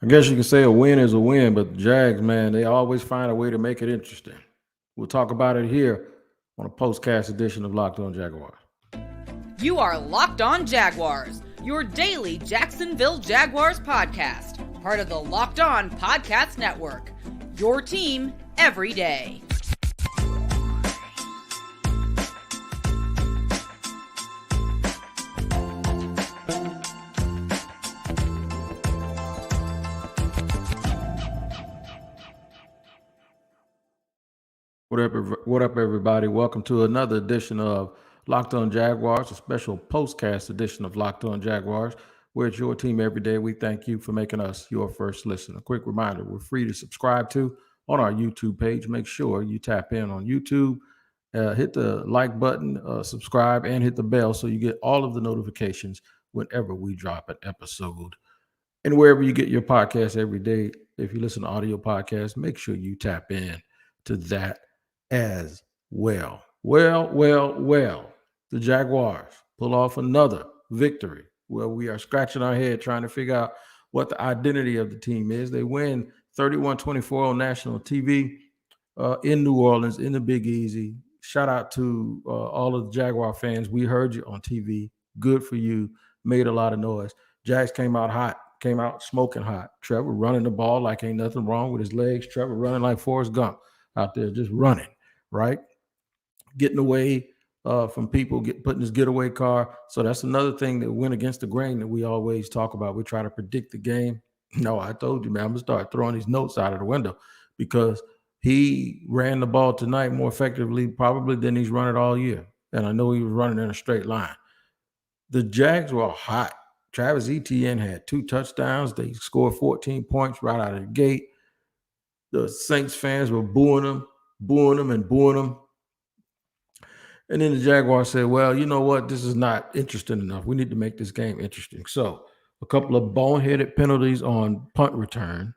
I guess you can say a win is a win, but the Jags, man, they always find a way to make it interesting. We'll talk about it here on a postcast edition of Locked On Jaguars. You are Locked On Jaguars, your daily Jacksonville Jaguars podcast, part of the Locked On Podcast Network, your team every day. What up, everybody? Welcome to another edition of Locked On Jaguars, a special postcast edition of Locked On Jaguars, where it's your team every day. We thank you for making us your first listen. A quick reminder, we're free to subscribe to on our YouTube page. Make sure you tap in on YouTube, hit the like button, subscribe, and hit the bell so you get all of the notifications whenever we drop an episode. And wherever you get your podcast every day, if you listen to audio podcasts, make sure you tap in to that as well. Well, the Jaguars pull off another victory where we are scratching our head trying to figure out what the identity of the team is. They win 31-24 on national TV in New Orleans in the Big Easy. Shout out to all of the Jaguar fans. We heard you on TV. Good for you. Made a lot of noise. Jags came out hot, came out smoking hot. Trevor running the ball like ain't nothing wrong with his legs. Trevor running like Forrest Gump out there just running, right? Getting away from people, putting his getaway car. So that's another thing that went against the grain that we always talk about. We try to predict the game. No, I told you, man, I'm going to start throwing these notes out of the window because he ran the ball tonight more effectively probably than he's run it all year. And I know he was running in a straight line. The Jags were hot. Travis Etienne had 2 touchdowns. They scored 14 points right out of the gate. The Saints fans were booing them. And then the Jaguars said, well, you know what? This is not interesting enough. We need to make this game interesting. So a couple of boneheaded penalties on punt return.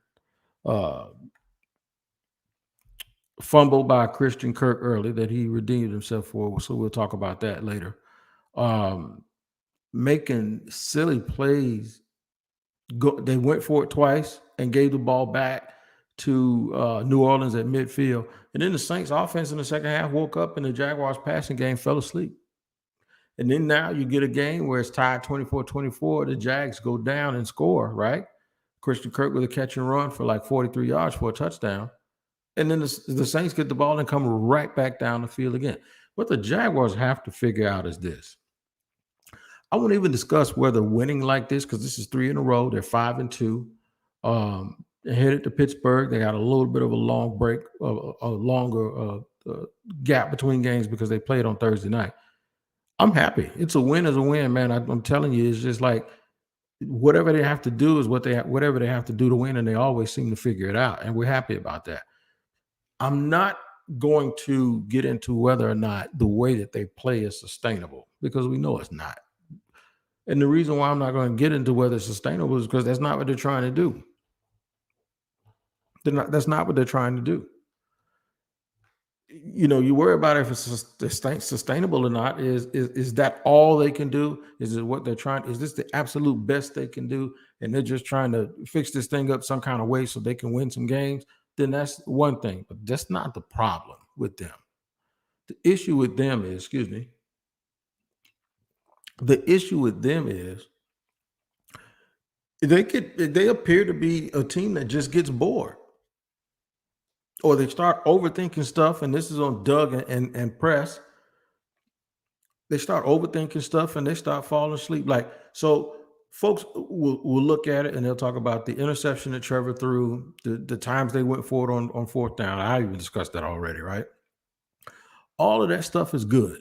Fumble by Christian Kirk early that he redeemed himself for. So we'll talk about that later. Making silly plays. They went for it twice and gave the ball back to New Orleans at midfield. And then the Saints offense in the second half woke up and the Jaguars passing game fell asleep. And then now you get a game where it's tied 24-24. The Jags go down and score, right? Christian Kirk with a catch and run for like 43 yards for a touchdown. And then the Saints get the ball and come right back down the field again. What the Jaguars have to figure out is this. I won't even discuss whether winning like this, because this is 3 in a row. They're 5-2. They're headed to Pittsburgh. They got a little bit of a long break, a longer gap between games because they played on Thursday night. I'm happy. It's a win is a win, man. I'm telling you, it's just like whatever they have to do is whatever they have to do to win, and they always seem to figure it out, and we're happy about that. I'm not going to get into whether or not the way that they play is sustainable because we know it's not. And the reason why I'm not going to get into whether it's sustainable is because that's not what they're trying to do. That's not what they're trying to do. You know, you worry about if it's sustainable or not. Is that all they can do? Is it what they're trying? Is this the absolute best they can do? And they're just trying to fix this thing up some kind of way so they can win some games? Then that's one thing. But that's not the problem with them. The issue with them is, they appear to be a team that just gets bored. Or they start overthinking stuff, and this is on Doug and Press. They start overthinking stuff, and they start falling asleep. Like, so folks will look at it, and they'll talk about the interception that Trevor threw, the times they went for it on fourth down. I even discussed that already, right? All of that stuff is good.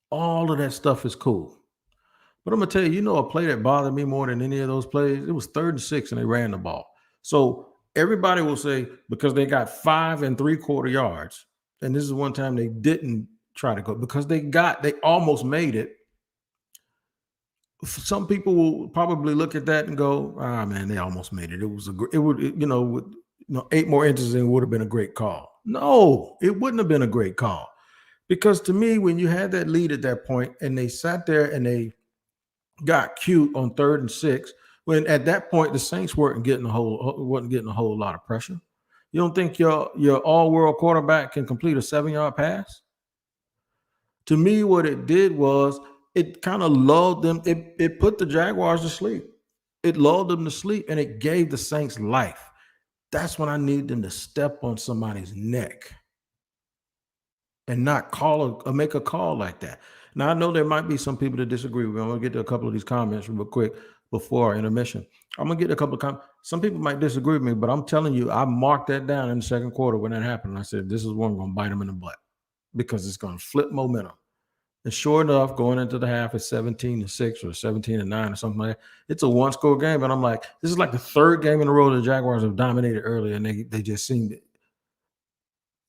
All of that stuff is cool. But I'm going to tell you, a play that bothered me more than any of those plays, it was 3rd and 6, and they ran the ball. So everybody will say because they got 5 3/4 yards, and this is one time they didn't try to go because they almost made it. Some people will probably look at that and go, man, they almost made it. With 8 more inches, it would have been a great call. No, it wouldn't have been a great call because to me, when you had that lead at that point and they sat there and they got cute on 3rd and 6 when at that point the Saints wasn't getting a whole lot of pressure. You don't think your all-world quarterback can complete a 7-yard pass? To me, what it did was it kind of lulled them. It put the Jaguars to sleep. It lulled them to sleep, and it gave the Saints life. That's when I need them to step on somebody's neck and not make a call like that. Now, I know there might be some people that disagree with me. I'm going to get to a couple of these comments real quick before our intermission. I'm going to get a couple of comments. Some people might disagree with me, but I'm telling you, I marked that down in the second quarter when that happened. I said, this is one going to bite them in the butt because it's going to flip momentum. And sure enough, going into the half, it's 17-6 or 17-9 or something like that. It's a one-score game, and I'm like, this is like the third game in a row the Jaguars have dominated early, and they just seem to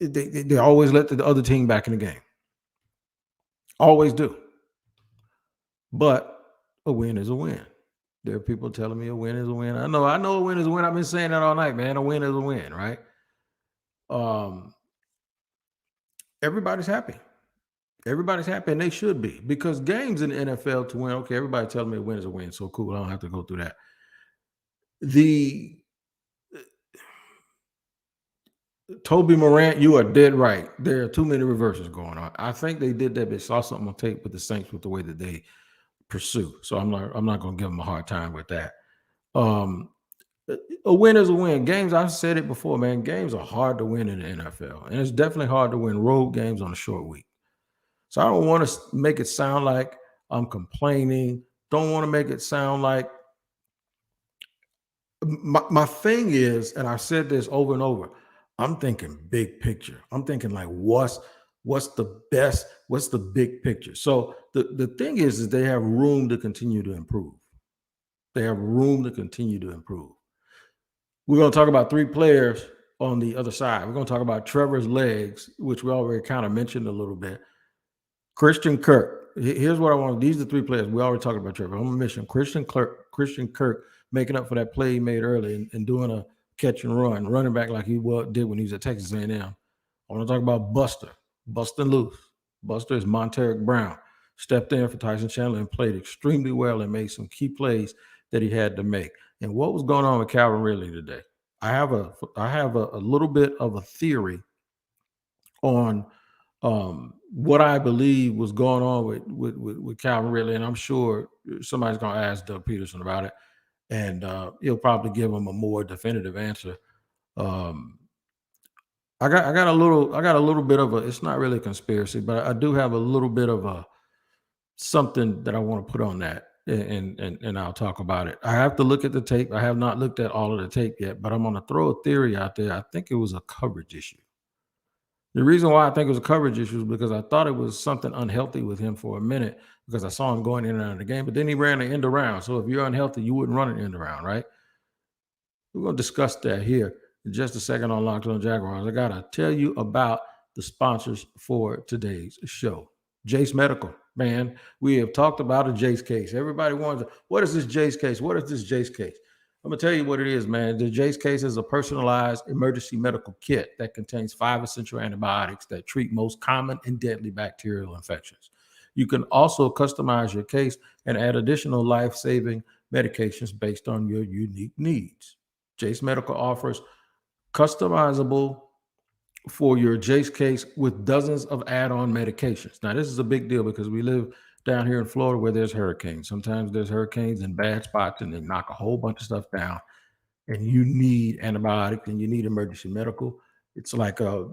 they always let the other team back in the game. Always do. But a win is a win. There are people telling me a win is a win. I know a win is a win. I've been saying that all night, man. A win is a win, right? Everybody's happy. Everybody's happy, and they should be, because games in the NFL to win, okay, everybody telling me a win is a win, so cool. I don't have to go through that. Toby Morant, you are dead right. There are too many reverses going on. I think they did that. They saw something on tape with the Saints with the way that they pursue. So I'm not going to give them a hard time with that. A win is a win. Games, I've said it before, man. Games are hard to win in the NFL, and it's definitely hard to win road games on a short week. So I don't want to make it sound like I'm complaining. Don't want to make it sound like my thing is, and I've said this over and over, I'm thinking big picture. I'm thinking like what's the big picture? So the thing is they have room to continue to improve. They have room to continue to improve. We're going to talk about three players on the other side. We're going to talk about Trevor's legs, which we already kind of mentioned a little bit. Christian Kirk. Here's what I want. These are the three players. We already talked about Trevor. I'm going to mention Christian Kirk making up for that play he made early and doing a catch and run, running back like he did when he was at Texas A&M. I want to talk about Buster loose. Buster is Monteric Brown. Stepped in for Tyson Chandler and played extremely well and made some key plays that he had to make. And what was going on with Calvin Ridley today? I have a little bit of a theory on what I believe was going on with Calvin Ridley, and I'm sure somebody's going to ask Doug Peterson about it, and he'll probably give him a more definitive answer. I got a little bit of a. It's not really a conspiracy, but I do have a little bit of a something that I want to put on that, and I'll talk about it. I have to look at the tape. I have not looked at all of the tape yet, but I'm going to throw a theory out there. I think it was a coverage issue. The reason why I think it was a coverage issue is because I thought it was something unhealthy with him for a minute because I saw him going in and out of the game, but then he ran an end around. So if you're unhealthy, you wouldn't run an end around, right? We're going to discuss that here in just a second on Locked On Jaguars. I got to tell you about the sponsors for today's show. Jase Medical, man. We have talked about a Jase case. Everybody wonders, what is this Jase case? What is this Jase case? I'm going to tell you what it is, man. The Jase case is a personalized emergency medical kit that contains 5 essential antibiotics that treat most common and deadly bacterial infections. You can also customize your case and add additional life-saving medications based on your unique needs. Jase Medical offers customizable for your Jase case with dozens of add-on medications. Now, this is a big deal because we live down here in Florida where there's hurricanes. Sometimes there's hurricanes in bad spots and they knock a whole bunch of stuff down, and you need antibiotics and you need emergency medical. It's like a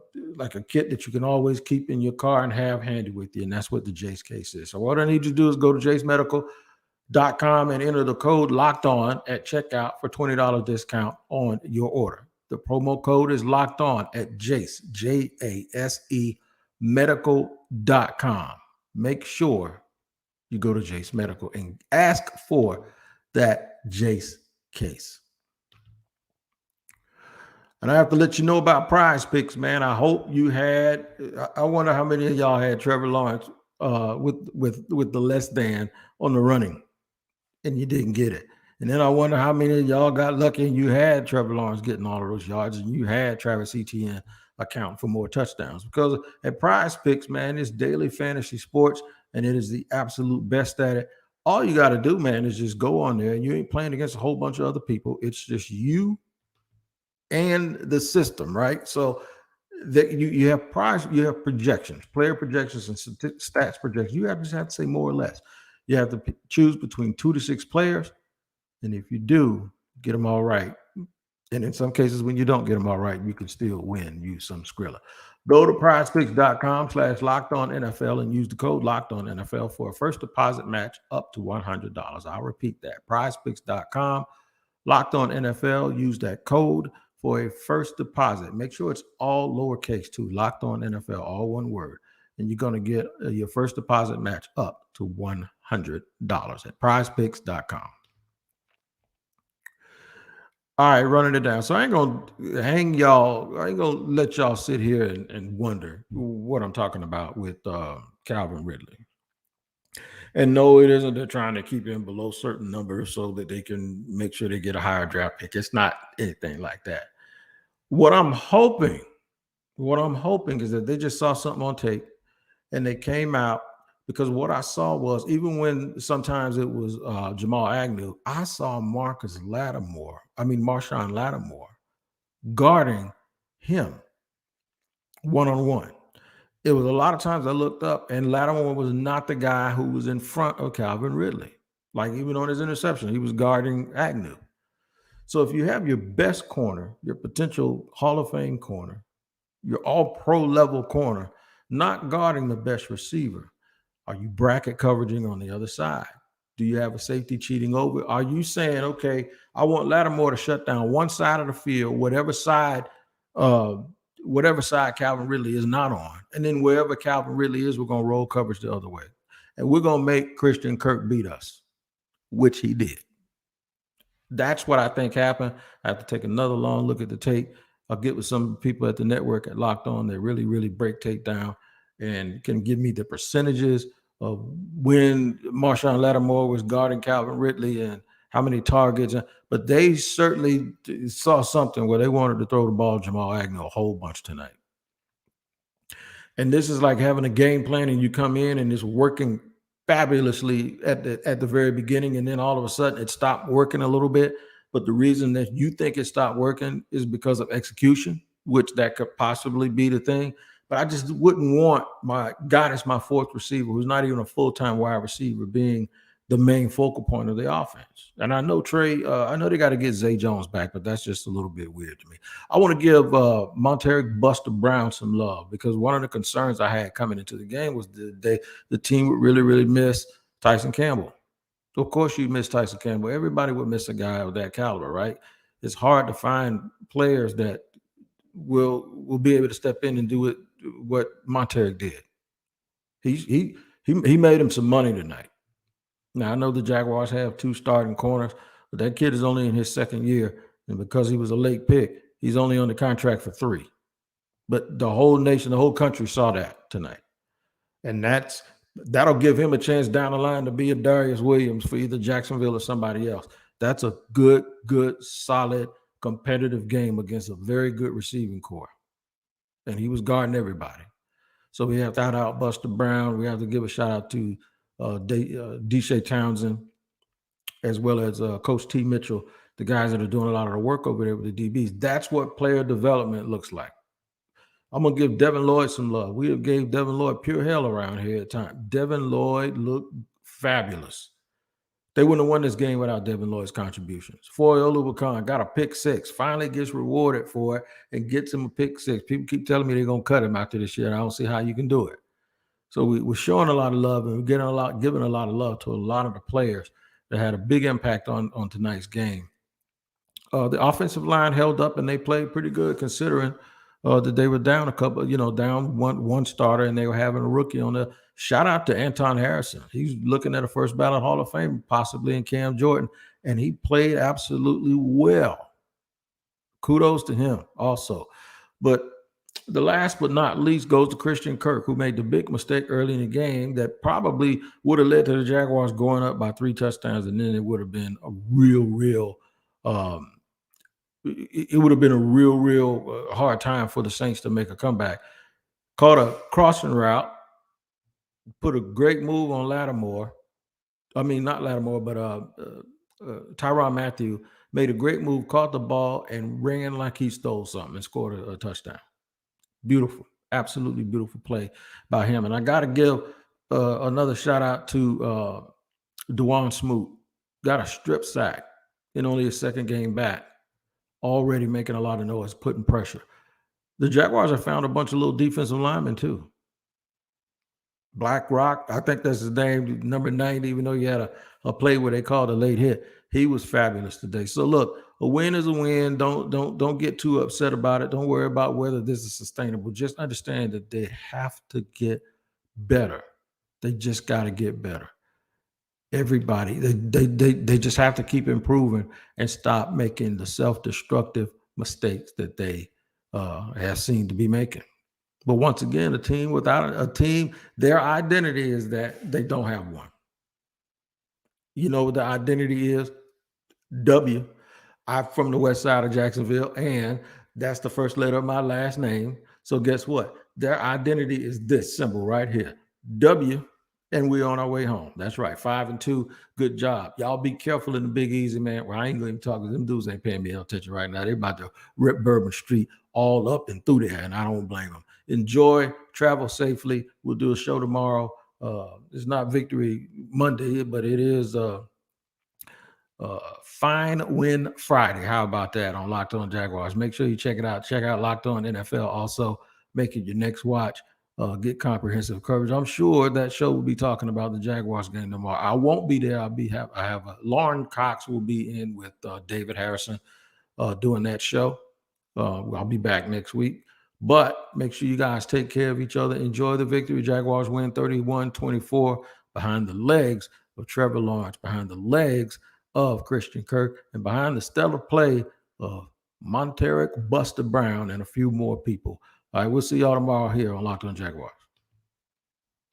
kit that you can always keep in your car and have handy with you, and that's what the Jase case is. So what I need you to do is go to jasemedical.com and enter the code Locked On at checkout for $20 discount on your order. The promo code is Locked On at Jase, Jase medical.com. Make sure you go to Jase Medical and ask for that Jase case. And I have to let you know about PrizePicks, man. I hope you had. I wonder how many of y'all had Trevor Lawrence with the less than on the running, and you didn't get it. And then I wonder how many of y'all got lucky and you had Trevor Lawrence getting all of those yards, and you had Travis Etienne accounting for more touchdowns. Because at PrizePicks, man, it's daily fantasy sports, and it is the absolute best at it. All you got to do, man, is just go on there, and you ain't playing against a whole bunch of other people. It's just you and the system, right? So that you have you have projections, player projections, and stats projections. You just have to say more or less. You have to choose between 2 to 6 players, and if you do get them all right, and in some cases when you don't get them all right, you can still win. Use some Skrilla. Go to PrizePicks.com/LockedOnNFL and use the code LockedOnNFL for a first deposit match up to $100. I'll repeat that. PrizePicks.com/LockedOnNFL. Use that code for a first deposit. Make sure it's all lowercase too. LockedOnNFL, all one word. And you're going to get your first deposit match up to $100 at PrizePicks.com. All right, running it down. So I ain't gonna hang y'all. I ain't gonna let y'all sit here and wonder what I'm talking about with Calvin Ridley. And no, it isn't. They're trying to keep him below certain numbers so that they can make sure they get a higher draft pick. It's not anything like that. What I'm hoping is that they just saw something on tape and they came out, because what I saw was, even when sometimes it was Jamal Agnew, I saw Marshawn Lattimore guarding him one-on-one. It was a lot of times I looked up and Lattimore was not the guy who was in front of Calvin Ridley. Like, even on his interception, he was guarding Agnew. So if you have your best corner, your potential Hall of Fame corner, your all-pro level corner, not guarding the best receiver, are you bracket coveraging on the other side? Do you have a safety cheating over? Are you saying, okay, I want Lattimore to shut down one side of the field, whatever side Calvin Ridley is not on, and then wherever Calvin Ridley is, we're going to roll coverage the other way, and we're going to make Christian Kirk beat us, which he did. That's what I think happened. I have to take another long look at the tape. I'll get with some people at the network at Locked On that really, really break tape down and can give me the percentages of when Marshawn Lattimore was guarding Calvin Ridley and how many targets. But they certainly saw something where they wanted to throw the ball to Jamal Agnew a whole bunch tonight. And this is like having a game plan and you come in and it's working fabulously at the very beginning, and then all of a sudden it stopped working a little bit. But the reason that you think it stopped working is because of execution, which that could possibly be the thing. But I just wouldn't want my guy as my fourth receiver, who's not even a full-time wide receiver, being the main focal point of the offense. And I know I know they got to get Zay Jones back, but that's just a little bit weird to me. I want to give Monteric Brown some love, because one of the concerns I had coming into the game was the team would really, really miss Tyson Campbell. Of course you miss Tyson Campbell. Everybody would miss a guy of that caliber, right? It's hard to find players that will be able to step in and do what Monteric did. He made him some money tonight. Now, I know the Jaguars have 2 starting corners, but that kid is only in his second year, and because he was a late pick, he's only on the contract for 3. But the whole nation, the whole country saw that tonight. And that'll give him a chance down the line to be a Darius Williams for either Jacksonville or somebody else. That's a good, solid, competitive game against a very good receiving core. And he was guarding everybody. So we have to shout out Buster Brown. We have to give a shout out to Deshae Townsend, as well as Coach T. Mitchell, the guys that are doing a lot of the work over there with the DBs. That's what player development looks like. I'm going to give Devin Lloyd some love. We have gave Devin Lloyd pure hell around here at times. Devin Lloyd looked fabulous. They wouldn't have won this game without Devin Lloyd's contributions. Foye Oluwakan got a pick 6, finally gets rewarded for it and gets him a pick 6. People keep telling me they're going to cut him after this year, and I don't see how you can do it. So we're showing a lot of love, and we're giving a lot of love to a lot of the players that had a big impact on tonight's game. The offensive line held up, and they played pretty good considering that they were down a couple, down one starter, and they were having a rookie on the. Shout out to Anton Harrison. He's looking at a first ballot Hall of Fame, possibly, in Cam Jordan, and he played absolutely well. Kudos to him also. But the last but not least goes to Christian Kirk, who made the big mistake early in the game that probably would have led to the Jaguars going up by 3 touchdowns, and then it would have been a real hard time for the Saints to make a comeback. Caught a crossing route, put a great move on Lattimore, I mean, not Lattimore, but Tyrann Mathieu made a great move, caught the ball, and ran like he stole something and scored a touchdown. Beautiful, absolutely beautiful play by him. And I got to give another shout out to Dwan Smoot. Got a strip sack in only his second game back, already making a lot of noise, putting pressure. The Jaguars have found a bunch of little defensive linemen too. Black Rock, I think that's his name, number 90, even though he had a play where they called a late hit. He was fabulous today. So look, a win is a win. Don't get too upset about it. Don't worry about whether this is sustainable. Just understand that they have to get better. They just got to get better. Everybody, they just have to keep improving and stop making the self-destructive mistakes that they have seemed to be making. But once again, a team without a team, their identity is that they don't have one. You know what the identity is? W. I'm from the west side of Jacksonville, and that's the first letter of my last name. So guess what? Their identity is this symbol right here. W, and we're on our way home. That's right. 5-2. Good job. Y'all be careful in the Big Easy, man. Well, I ain't going to talk, because them dudes ain't paying me no attention right now. They're about to rip Bourbon Street all up and through there, and I don't blame them. Enjoy, travel safely. We'll do a show tomorrow. It's not Victory Monday, but it is Fine Win Friday. How about that on Locked On Jaguars? Make sure you check it out. Check out Locked On NFL. Also, make it your next watch. Get comprehensive coverage. I'm sure that show will be talking about the Jaguars game tomorrow. I won't be there. I have Lauren Cox will be in with David Harrison doing that show. I'll be back next week. But make sure you guys take care of each other. Enjoy the victory. Jaguars win 31-24 behind the legs of Trevor Lawrence, behind the legs of Christian Kirk, and behind the stellar play of Monteric Brown and a few more people. All right, we'll see y'all tomorrow here on Locked On Jaguars.